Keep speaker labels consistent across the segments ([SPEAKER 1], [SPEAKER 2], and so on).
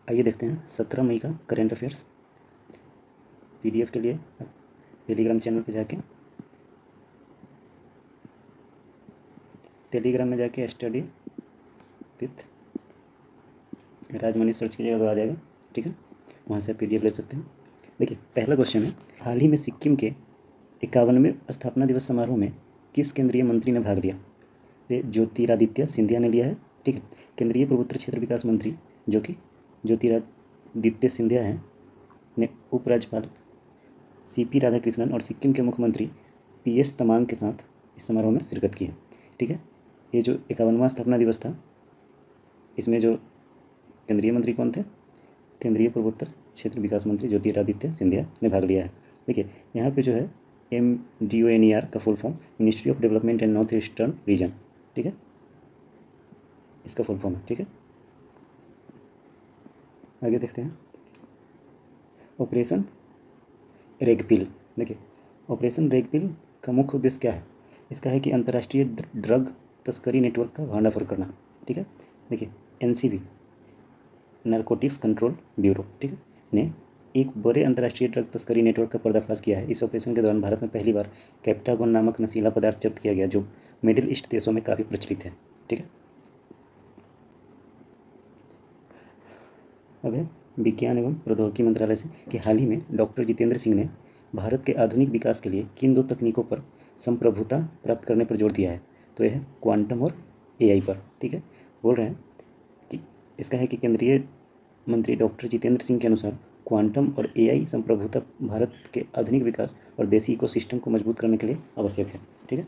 [SPEAKER 1] आइए देखते हैं 17 मई का करेंट अफेयर्स। पीडीएफ के लिए टेलीग्राम चैनल पे जाके टेलीग्राम में जाके स्टडी विथ राजमनी सर्च कीजिएगा तो आ जाएगा, ठीक है। वहाँ से पीडीएफ ले सकते हैं। देखिए, पहला क्वेश्चन है, हाल ही में सिक्किम के 51वें स्थापना दिवस समारोह में किस केंद्रीय मंत्री ने भाग लिया? ये ज्योतिरादित्य सिंधिया ने लिया है, ठीक है। केंद्रीय पूर्वोत्तर क्षेत्र विकास मंत्री जो कि ज्योतिरादित्य सिंधिया हैं ने उपराज्यपाल सीपी राधाकृष्णन और सिक्किम के मुख्यमंत्री पीएस तमांग के साथ इस समारोह में शिरकत की है, ठीक है। ये जो 51वां स्थापना दिवस था, इसमें जो केंद्रीय मंत्री कौन थे? केंद्रीय पूर्वोत्तर क्षेत्र विकास मंत्री ज्योतिरादित्य सिंधिया ने भाग लिया है। देखिए, यहाँ पे जो है MDONER का full form ministry of development and north eastern region, ठीक है, इसका फुल फॉर्म है, ठीक है। आगे देखते हैं ऑपरेशन रेगपिल। देखिए, ऑपरेशन रेगपिल का मुख्य उद्देश्य क्या है? इसका है कि अंतर्राष्ट्रीय ड्रग तस्करी नेटवर्क का भंडाफोड़ करना, ठीक है। देखिए, NCB नारकोटिक्स कंट्रोल ब्यूरो, ठीक है, ने एक बड़े अंतर्राष्ट्रीय ड्रग तस्करी नेटवर्क का पर्दाफाश किया है। इस ऑपरेशन के दौरान भारत में पहली बार कैप्टागोन नामक नशीला पदार्थ जब्त किया गया, जो मिडिल ईस्ट देशों में काफ़ी प्रचलित है, ठीक है। अब है विज्ञान एवं प्रौद्योगिकी मंत्रालय से कि हाल ही में डॉक्टर जितेंद्र सिंह ने भारत के आधुनिक विकास के लिए किन 2 तकनीकों पर संप्रभुता प्राप्त करने पर जोर दिया है? तो यह है क्वांटम और AI पर, ठीक है। बोल रहे हैं कि इसका है कि केंद्रीय मंत्री डॉक्टर जितेंद्र सिंह के अनुसार क्वांटम और AI संप्रभुता भारत के आधुनिक विकास और देशी इकोसिस्टम को मजबूत करने के लिए आवश्यक है, ठीक है।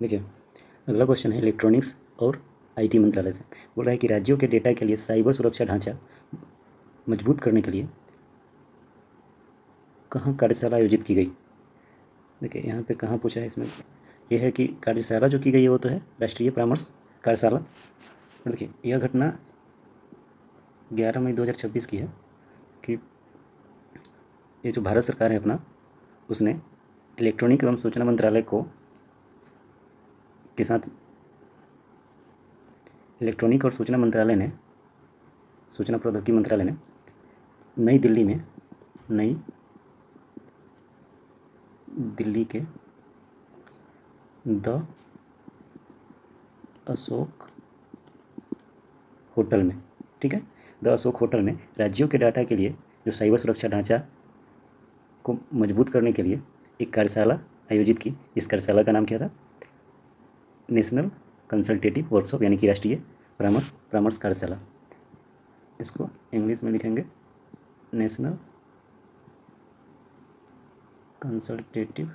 [SPEAKER 1] देखिए, अगला क्वेश्चन है इलेक्ट्रॉनिक्स और IT मंत्रालय से। बोल रहा है कि राज्यों के डेटा के लिए साइबर सुरक्षा ढांचा मजबूत करने के लिए कहाँ कार्यशाला आयोजित की गई? देखिए, यहाँ पे कहाँ पूछा है, इसमें यह है कि कार्यशाला जो की गई है वो तो है राष्ट्रीय परामर्श कार्यशाला। और देखिए, यह घटना 11 मई 2026 की है कि ये जो भारत सरकार है अपना, उसने इलेक्ट्रॉनिक एवं सूचना मंत्रालय को के साथ इलेक्ट्रॉनिक और सूचना मंत्रालय ने सूचना प्रौद्योगिकी मंत्रालय ने नई दिल्ली के द अशोक होटल में, ठीक है, द अशोक होटल में राज्यों के डाटा के लिए जो साइबर सुरक्षा ढांचा को मजबूत करने के लिए एक कार्यशाला आयोजित की। इस कार्यशाला का नाम क्या था? नेशनल कंसल्टेटिव वर्कशॉप, यानी कि राष्ट्रीय परामर्श कार्यशाला। इसको इंग्लिश में लिखेंगे नेशनल कंसल्टेटिव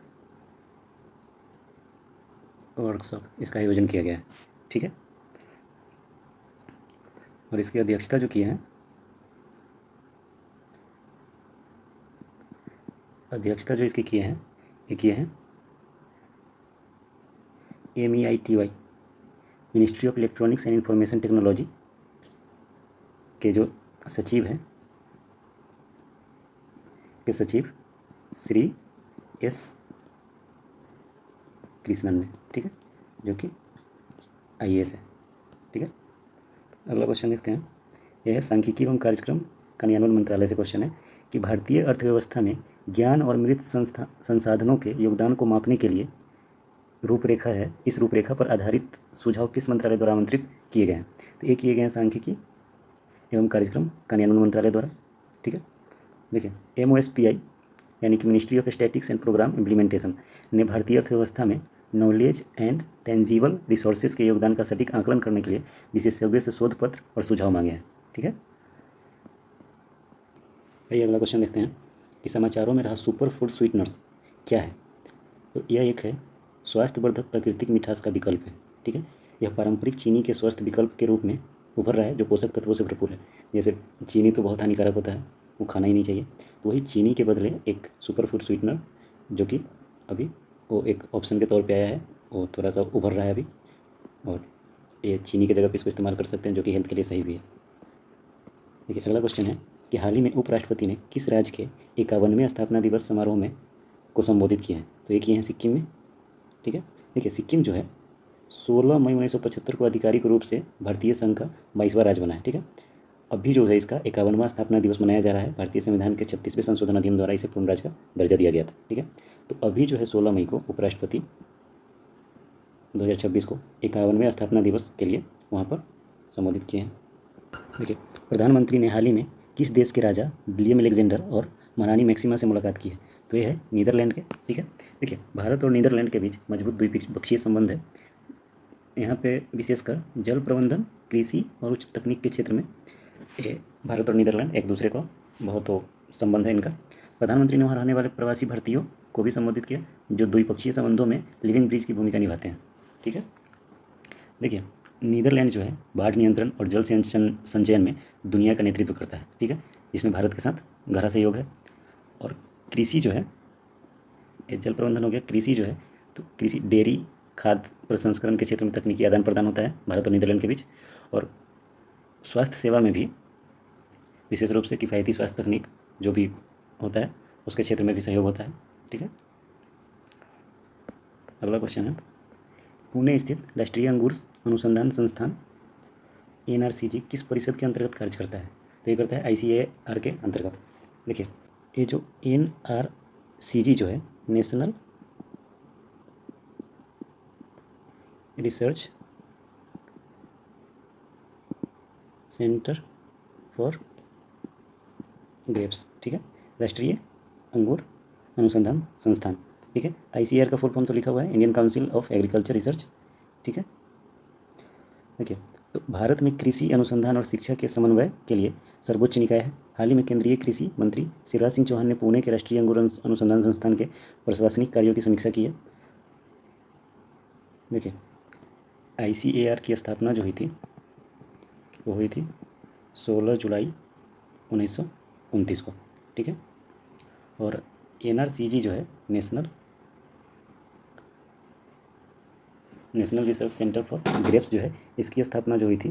[SPEAKER 1] वर्कशॉप, इसका आयोजन किया गया है, ठीक है। और इसकी अध्यक्षता जो की है, अध्यक्षता जो इसकी किए हैं, ये किए हैं MEITY ministry of electronics and information technology के जो सचिव हैं, के सचिव श्री S कृष्णन ने, ठीक है, जो कि IAS है, ठीक है। अगला क्वेश्चन देखते हैं, यह है सांख्यिकी एवं कार्यक्रम कार्यान्वयन मंत्रालय से क्वेश्चन है कि भारतीय अर्थव्यवस्था में ज्ञान और मृत संसाधनों के योगदान को मापने के लिए रूपरेखा है। इस रूपरेखा पर आधारित सुझाव किस मंत्रालय द्वारा आमंत्रित किए गए हैं? तो ये किए गए हैं सांख्यिकी एवं कार्यक्रम कार्यान्वयन मंत्रालय द्वारा, ठीक है। देखिए, MOSPI यानी कि ministry of statistics and programme implementation ने भारतीय अर्थव्यवस्था में नॉलेज एंड टेंजिबल रिसोर्सेज के योगदान का सटीक आकलन करने के लिए विशेषज्ञों से शोध पत्र और सुझाव मांगे हैं, ठीक है। आइए अगला क्वेश्चन देखते हैं कि समाचारों में रहा सुपर फूड स्वीटनर्स क्या है? तो यह एक है स्वास्थ्यवर्धक प्राकृतिक मिठास का विकल्प है, ठीक है। यह पारंपरिक चीनी के स्वस्थ विकल्प के रूप में उभर रहा है, जो पोषक तत्वों से भरपूर है। जैसे चीनी तो बहुत हानिकारक होता है, वो खाना ही नहीं चाहिए, तो वही चीनी के बदले एक सुपर फूड स्वीटनर जो कि अभी वो एक ऑप्शन के तौर पे आया है, वो थोड़ा सा उभर रहा है अभी, और ये चीनी की जगह पे इसको इस्तेमाल कर सकते हैं, जो कि हेल्थ के लिए सही भी है। देखिए, अगला क्वेश्चन है कि हाल ही में उपराष्ट्रपति ने किस राज्य के 51वें स्थापना दिवस समारोह में को संबोधित किया है? तो ये किए हैं सिक्किम में, ठीक है। देखिए, सिक्किम जो है 16 मई 1975 को आधिकारिक रूप से भारतीय संघ का 22वां राज्य बना है। ठीक है, अभी जो है इसका 51वां स्थापना दिवस मनाया जा रहा है। भारतीय संविधान के 36वें संशोधन अधिनियम द्वारा इसे पूर्ण राज्य का दर्जा दिया गया था। ठीक है, तो अभी जो है 16 मई को उपराष्ट्रपति 2026 को 51वें स्थापना दिवस के लिए वहाँ पर संबोधित किए हैं। देखिए, प्रधानमंत्री ने हाल ही में किस देश के राजा विलियम अलेक्जेंडर और महारानी मैक्सिमा से मुलाकात की है? तो ये है नीदरलैंड के। ठीक है, देखिए भारत और नीदरलैंड के बीच मजबूत द्विपक्षीय संबंध है। यहाँ पे विशेषकर जल प्रबंधन, कृषि और उच्च तकनीक के क्षेत्र में ये भारत और नीदरलैंड एक दूसरे को बहुत संबंध है इनका। प्रधानमंत्री ने वहाँ रहने वाले प्रवासी भारतीयों को भी संबोधित किया, जो द्विपक्षीय संबंधों में लिविंग ब्रिज की भूमिका निभाते हैं। ठीक है, देखिए नीदरलैंड जो है बाढ़ नियंत्रण और जल संचयन में दुनिया का नेतृत्व करता है। ठीक है, जिसमें भारत के साथ गहरा सहयोग है। और कृषि जो है, ये जल प्रबंधन हो गया, कृषि जो है तो कृषि, डेयरी, खाद्य प्रसंस्करण के क्षेत्र में तकनीकी आदान प्रदान होता है भारत और नीदरलैंड के बीच। और स्वास्थ्य सेवा में भी विशेष रूप से किफ़ायती स्वास्थ्य तकनीक जो भी होता है उसके क्षेत्र में भी सहयोग होता है। ठीक है, अगला क्वेश्चन है, पुणे स्थित राष्ट्रीय अंगूर अनुसंधान संस्थान NRCG किस परिषद के अंतर्गत कार्य करता है? तो ये करता है ICAR के अंतर्गत। देखिए ये जो NRCG जो है, national research centre for grapes. ठीक है, राष्ट्रीय अंगूर अनुसंधान संस्थान। ठीक है, ICAR का फुल फॉर्म तो लिखा हुआ है, Indian council of agriculture research. ठीक है, देखिए तो भारत में कृषि अनुसंधान और शिक्षा के समन्वय के लिए सर्वोच्च निकाय है। हाल ही में केंद्रीय कृषि मंत्री शिवराज सिंह चौहान ने पुणे के राष्ट्रीय अंगूर अनुसंधान संस्थान के प्रशासनिक कार्यों की समीक्षा की है। देखिए ICAR की स्थापना जो हुई थी वो हुई थी 16 जुलाई 1929 को। ठीक है, और NRCG जो है national research centre for grapes जो है, इसकी स्थापना जो हुई थी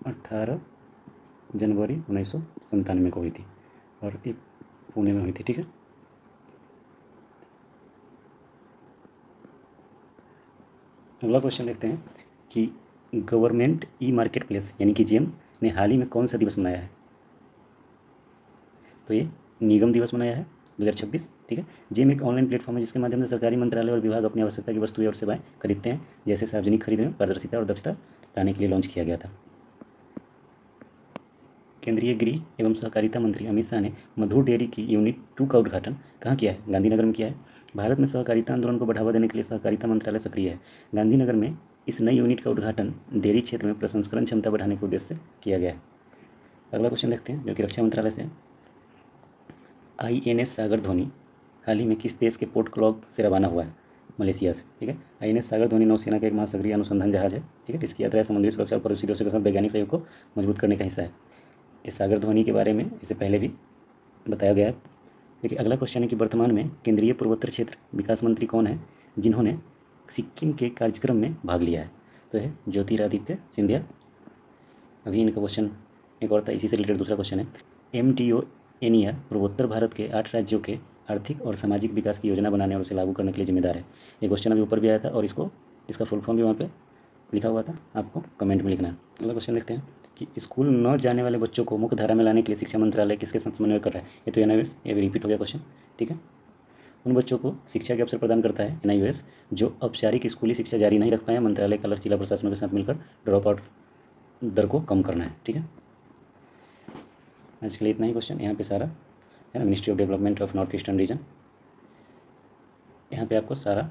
[SPEAKER 1] 18 जनवरी 1997 को हुई थी और एक पुणे में हुई थी। ठीक है, अगला क्वेश्चन देखते हैं कि गवर्नमेंट ई-मार्केट प्लेस यानी कि GeM ने हाल ही में कौन सा दिवस मनाया है? तो ये निगम दिवस मनाया है 2026। ठीक है, GeM एक ऑनलाइन प्लेटफॉर्म है जिसके माध्यम से सरकारी मंत्रालय और विभाग अपनी आवश्यकता की वस्तुएं और सेवाएं खरीदते हैं, जैसे सार्वजनिक खरीद में पारदर्शिता और दक्षता लाने के लिए लॉन्च किया गया था। केंद्रीय गृह एवं सहकारिता मंत्री अमित शाह ने मधुर डेयरी की यूनिट 2 का उद्घाटन कहाँ किया है? गांधीनगर में किया है। भारत में सहकारिता आंदोलन को बढ़ावा देने के लिए सहकारिता मंत्रालय सक्रिय है। गांधीनगर में इस नई यूनिट का उद्घाटन डेयरी क्षेत्र में प्रसंस्करण क्षमता बढ़ाने के उद्देश्य से किया गया है। अगला क्वेश्चन देखते हैं जो कि रक्षा मंत्रालय से है। INS सागर धोनी हाल ही में किस देश के पोर्ट क्लॉग से रवाना हुआ है? मलेशिया से। ठीक है, INS सागर धोनी नौसेना का एक महासागरीय अनुसंधान जहाज है। ठीक है, इसकी यात्रा समुद्री सुरक्षा और पड़ोसी देशों के साथ वैज्ञानिक सहयोग को मजबूत करने का हिस्सा है। इस सागर धोनी के बारे में इससे पहले भी बताया गया है। देखिए अगला क्वेश्चन है कि वर्तमान में केंद्रीय पूर्वोत्तर क्षेत्र विकास मंत्री कौन है जिन्होंने सिक्किम के कार्यक्रम में भाग लिया है? तो है ज्योतिरादित्य सिंधिया। अभी इनका क्वेश्चन एक और था, इसी से रिलेटेड दूसरा क्वेश्चन है। MTONER पूर्वोत्तर भारत के 8 राज्यों के आर्थिक और सामाजिक विकास की योजना बनाने और उसे लागू करने के लिए जिम्मेदार है। ये क्वेश्चन अभी ऊपर भी आया था और इसका फुल फॉर्म भी वहाँ पे लिखा हुआ था, आपको कमेंट में लिखना है। अगला क्वेश्चन देखते हैं कि स्कूल न जाने वाले बच्चों को मुख्य धारा में लाने के लिए शिक्षा मंत्रालय किसके साथ समन्वय कर रहा है? ये तो NIOS, ये भी रिपीट हो गया क्वेश्चन। ठीक है, उन बच्चों को शिक्षा के अवसर प्रदान करता है NIOS जो औपचारिक स्कूली शिक्षा जारी नहीं रख पाए। मंत्रालय का लक्ष्य जिला प्रशासनों के साथ मिलकर ड्रॉप आउट दर को कम करना है। ठीक है, आज के लिए इतना ही क्वेश्चन। यहाँ पे सारा है ना, ministry of development of north eastern region, यहाँ पे आपको सारा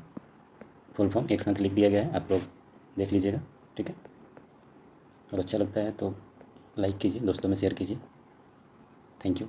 [SPEAKER 1] फुल फॉर्म एक साथ लिख दिया गया है, आप लोग देख लीजिएगा। ठीक है, और अच्छा लगता है तो लाइक कीजिए, दोस्तों में शेयर कीजिए। Thank you.